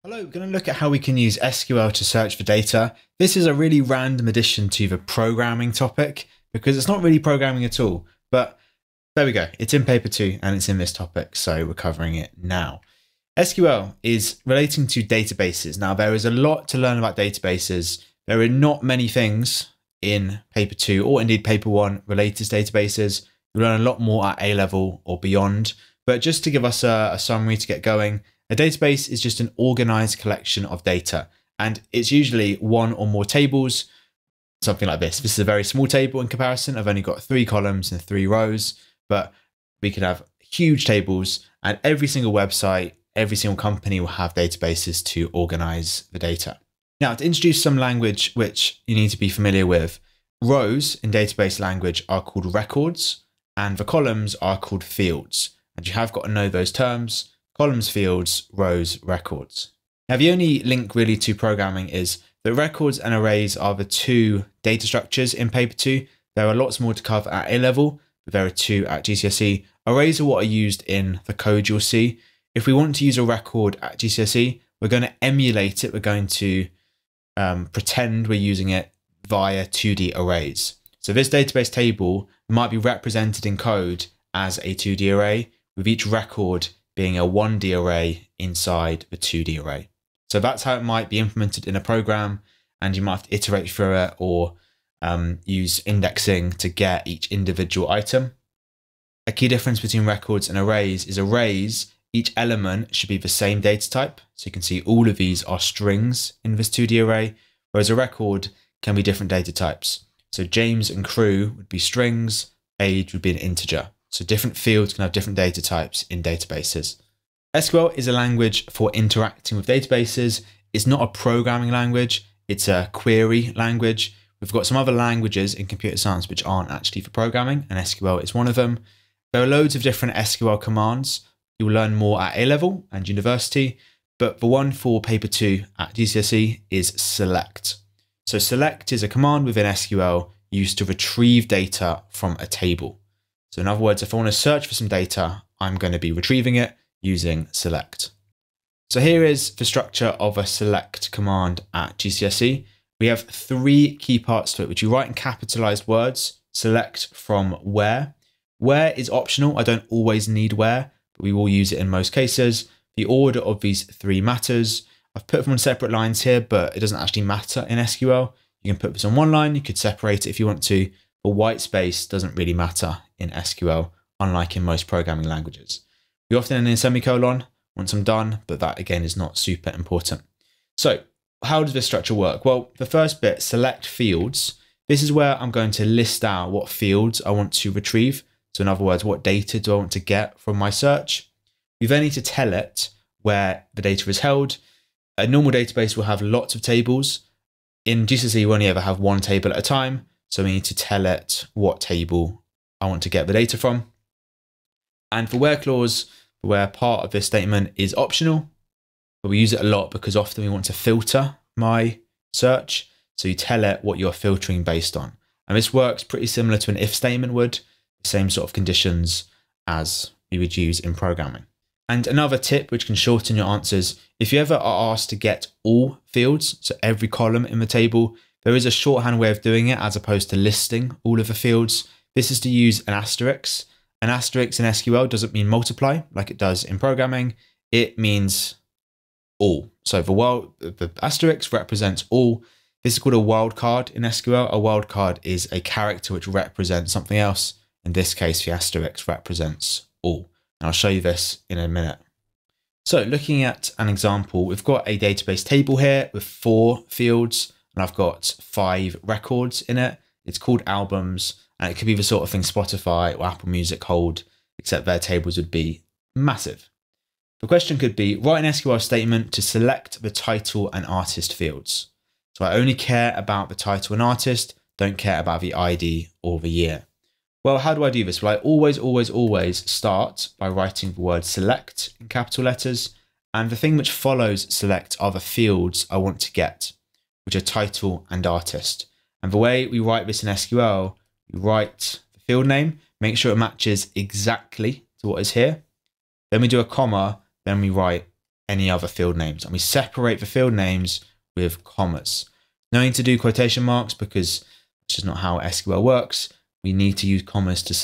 Hello, we're going to look at how we can use SQL to search for data. This is a really random addition to the programming topic because it's not really programming at all, but there we go. It's in paper 2 and it's in this topic, so we're covering it now. SQL is relating to databases. Now, there is a lot to learn about databases. There are not many things in paper 2 or indeed paper 1 related to databases. You'll learn a lot more at A level or beyond, but just to give us a summary to get going, a database is just an organized collection of data, and it's usually one or more tables, something like this. This is a very small table in comparison. I've only got 3 columns and 3 rows, but we could have huge tables, and every single website, every single company will have databases to organize the data. Now, to introduce some language which you need to be familiar with, rows in database language are called records, and the columns are called fields. And you have got to know those terms: columns, fields, rows, records. Now, the only link really to programming is that records and arrays are the 2 data structures in paper 2. There are lots more to cover at A level, but there are 2 at GCSE. Arrays are what are used in the code you'll see. If we want to use a record at GCSE, we're going to emulate it. We're going to pretend we're using it via 2D arrays. So this database table might be represented in code as a 2D array, with each record being a 1D array inside the 2D array. So that's how it might be implemented in a program, and you might have to iterate through it or use indexing to get each individual item. A key difference between records and arrays is arrays, each element should be the same data type. So you can see all of these are strings in this 2D array, whereas a record can be different data types. So James and Crew would be strings, age would be an integer. So different fields can have different data types in databases. SQL is a language for interacting with databases. It's not a programming language, it's a query language. We've got some other languages in computer science which aren't actually for programming, and SQL is one of them. There are loads of different SQL commands. You'll learn more at A level and university, but the one for paper 2 at GCSE is select. So select is a command within SQL used to retrieve data from a table. So in other words, if I want to search for some data, I'm going to be retrieving it using select. So here is the structure of a select command at GCSE. We have 3 key parts to it, which you write in capitalized words. Select from where. Where is optional. I don't always need where, but we will use it in most cases. The order of these 3 matters. I've put them on separate lines here, but it doesn't actually matter in SQL. You can put this on one line. You could separate it if you want to. But white space doesn't really matter in SQL, unlike in most programming languages. We often end in a semicolon once I'm done, but that again is not super important. So how does this structure work? Well, the first bit, select fields. This is where I'm going to list out what fields I want to retrieve. So in other words, what data do I want to get from my search? We then need to tell it where the data is held. A normal database will have lots of tables. In GCSE, we only ever have 1 table at a time. So we need to tell it what table I want to get the data from. And for where clause, where part of this statement is optional, but we use it a lot because often we want to filter my search. So you tell it what you're filtering based on. And this works pretty similar to an if statement would, the same sort of conditions as we would use in programming. And another tip which can shorten your answers, if you ever are asked to get all fields, so every column in the table, there is a shorthand way of doing it as opposed to listing all of the fields. This is to use an asterisk. An asterisk in SQL doesn't mean multiply like it does in programming. It means all. So the asterisk represents all. This is called a wildcard in SQL. A wildcard is a character which represents something else. In this case, the asterisk represents all. And I'll show you this in a minute. So looking at an example, we've got a database table here with 4 fields, and I've got 5 records in it. It's called albums, and it could be the sort of thing Spotify or Apple Music hold, except their tables would be massive. The question could be, write an SQL statement to select the title and artist fields. So I only care about the title and artist, don't care about the ID or the year. Well, how do I do this? Well, I always start by writing the word select in capital letters, and the thing which follows select are the fields I want to get, which are title and artist. And the way we write this in SQL, we write the field name, make sure it matches exactly to what is here. Then we do a comma, then we write any other field names. And we separate the field names with commas. No need to do quotation marks because it's just not how SQL works. We need to use commas to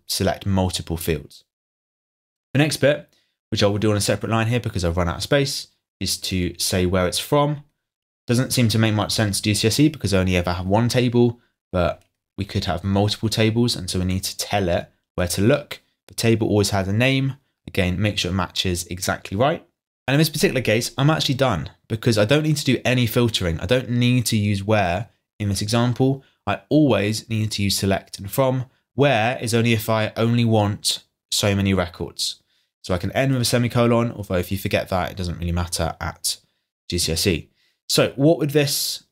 select multiple fields. The next bit, which I will do on a separate line here because I've run out of space, is to say where it's from. Doesn't seem to make much sense to GCSE because I only ever have one table, but we could have multiple tables, and so we need to tell it where to look. The table always has a name. Again, make sure it matches exactly right. And in this particular case, I'm actually done because I don't need to do any filtering. I don't need to use where in this example. I always need to use select and from. Where is only if I only want so many records. So I can end with a semicolon, although if you forget that, it doesn't really matter at GCSE. So what would this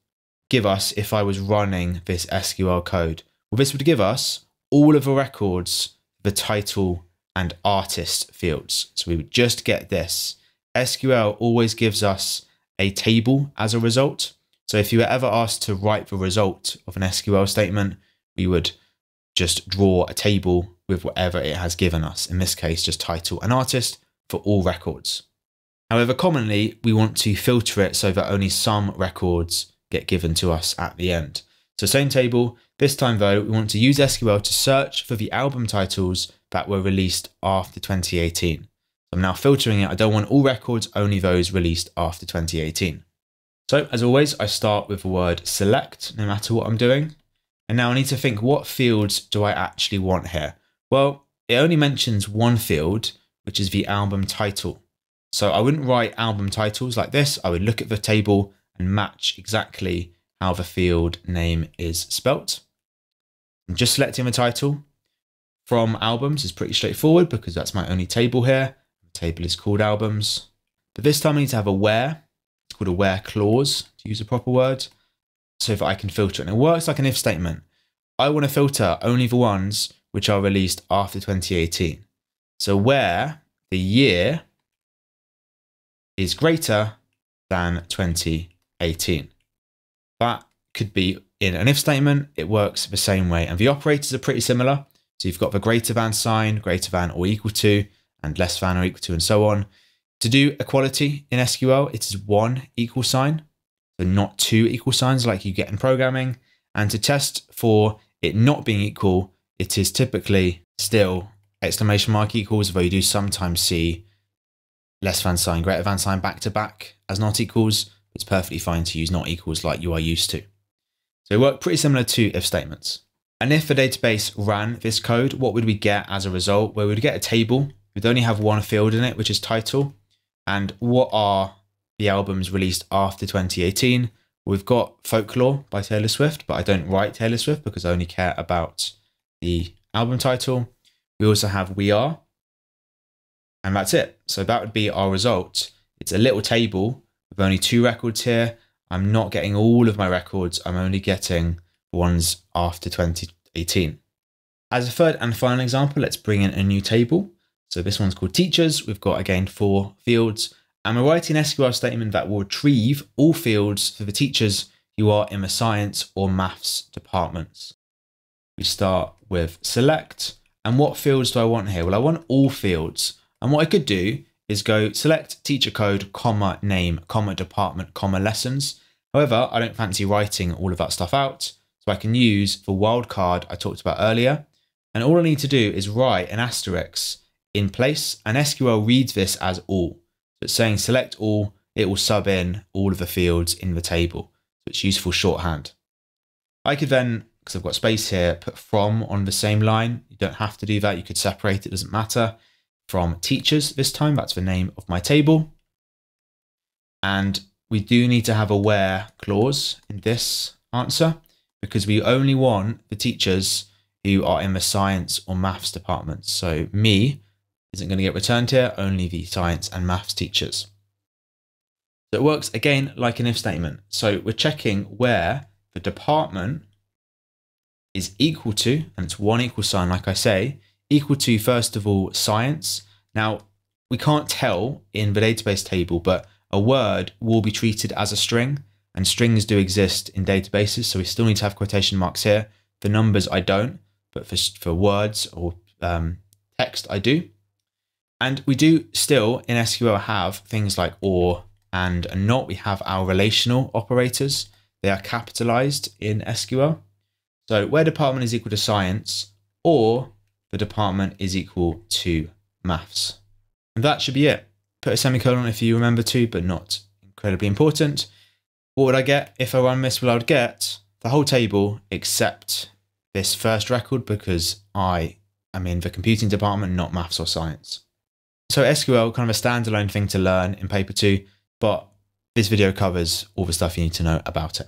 give us if I was running this SQL code? Well, this would give us all of the records, the title and artist fields. So we would just get this. SQL always gives us a table as a result. So if you were ever asked to write the result of an SQL statement, we would just draw a table with whatever it has given us. In this case, just title and artist for all records. However, commonly we want to filter it so that only some records get given to us at the end. So same table, this time though, we want to use SQL to search for the album titles that were released after 2018. So I'm now filtering it. I don't want all records, only those released after 2018. So as always, I start with the word select, no matter what I'm doing. And now I need to think, what fields do I actually want here? Well, it only mentions one field, which is the album title. So I wouldn't write album titles like this. I would look at the table and match exactly how the field name is spelt. I'm just selecting the title. From albums is pretty straightforward because that's my only table here. The table is called albums. But this time I need to have a where. It's called a where clause, to use a proper word, so that I can filter it. And it works like an if statement. I want to filter only the ones which are released after 2018. So where the year is greater than 2018. That could be in an if statement. It works the same way. And the operators are pretty similar. So you've got the greater than sign, greater than or equal to, and less than or equal to, and so on. To do equality in SQL, it is one equal sign. So not two equal signs like you get in programming. And to test for it not being equal, it is typically still exclamation mark equals, though you do sometimes see less than sign, greater than sign back to back as not equals. It's perfectly fine to use not equals like you are used to. So it worked pretty similar to if statements. And if the database ran this code, what would we get as a result? Well, we would get a table. We'd only have one field in it, which is title. And what are the albums released after 2018? We've got Folklore by Taylor Swift, but I don't write Taylor Swift because I only care about the album title. We also have We Are, and that's it. So that would be our result. It's a little table with only two records here. I'm not getting all of my records. I'm only getting the ones after 2018. As a third and final example, let's bring in a new table. So this one's called teachers. We've got, again, 4 fields. And we're writing an SQL statement that will retrieve all fields for the teachers who are in the science or maths departments. We start with select. And what fields do I want here? Well, I want all fields. And what I could do is go select teacher code, comma, name, comma, department, comma, lessons. However, I don't fancy writing all of that stuff out. So I can use the wildcard I talked about earlier. And all I need to do is write an asterisk in place. And SQL reads this as all. So it's saying select all, it will sub in all of the fields in the table. So it's useful shorthand. I could then, because I've got space here, put from on the same line. You don't have to do that. You could separate it, doesn't matter. From teachers this time, that's the name of my table. And we do need to have a where clause in this answer because we only want the teachers who are in the science or maths departments. So me isn't going to get returned here, only the science and maths teachers. So it works again like an if statement. So we're checking where the department is equal to, and it's one equal sign, like I say, equal to, first of all, science. Now, we can't tell in the database table, but a word will be treated as a string, and strings do exist in databases, so we still need to have quotation marks here. For numbers, I don't, but for words or text, I do. And we do still in SQL have things like or and not. We have our relational operators. They are capitalized in SQL. So where department is equal to science, or the department is equal to maths. And that should be it. Put a semicolon if you remember to, but not incredibly important. What would I get if I run this? Well, I would get the whole table except this first record because I am in the computing department, not maths or science. So SQL, kind of a standalone thing to learn in paper 2, but this video covers all the stuff you need to know about it.